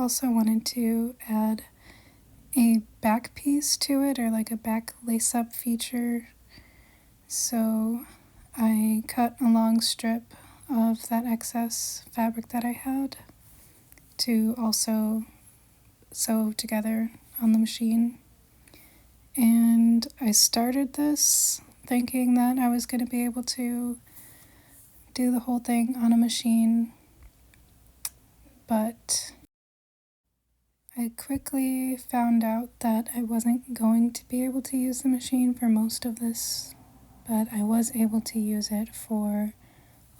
also wanted to add a back piece to it, or like a back lace-up feature. So I cut a long strip of that excess fabric that I had to also sew together on the machine. And I started this thinking that I was going to be able to do the whole thing on a machine, but I quickly found out that I wasn't going to be able to use the machine for most of this, but I was able to use it for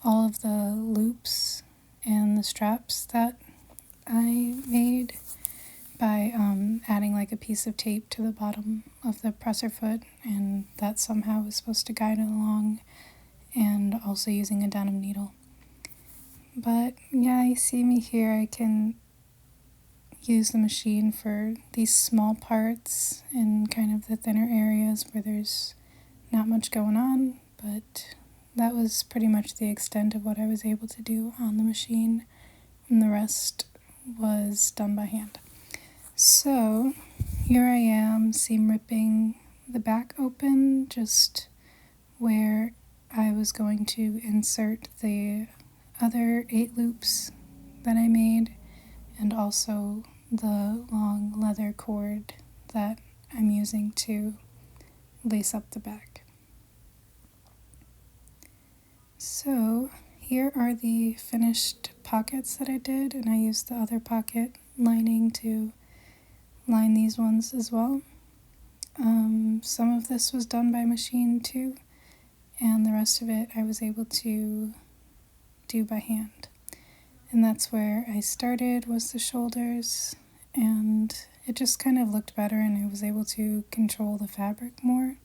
all of the loops and the straps that I made by adding like a piece of tape to the bottom of the presser foot, and that somehow was supposed to guide it along, and also using a denim needle. But yeah, you see me here, I can use the machine for these small parts in kind of the thinner areas where there's not much going on, but that was pretty much the extent of what I was able to do on the machine, and the rest was done by hand. So here I am seam ripping the back open, just where I was going to insert the other 8 loops that I made, and also the long leather cord that I'm using to lace up the back. So here are the finished pockets that I did, and I used the other pocket lining to line these ones as well. Some of this was done by machine too, and the rest of it I was able to do by hand. And that's where I started, was the shoulders, and it just kind of looked better and I was able to control the fabric more.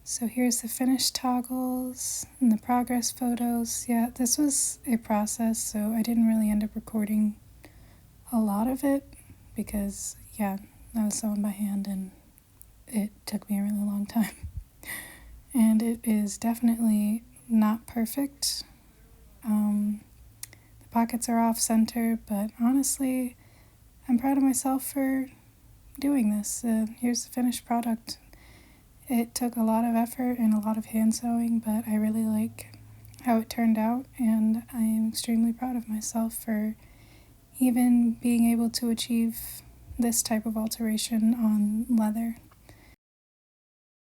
So here's the finished toggles and the progress photos. Yeah, this was a process, so I didn't really end up recording a lot of it because, yeah, I was sewing by hand and it took me a really long time. And it is definitely not perfect. The pockets are off center, but honestly, I'm proud of myself for doing this. Here's the finished product. It took a lot of effort and a lot of hand sewing, but I really like how it turned out, and I am extremely proud of myself for even being able to achieve this type of alteration on leather.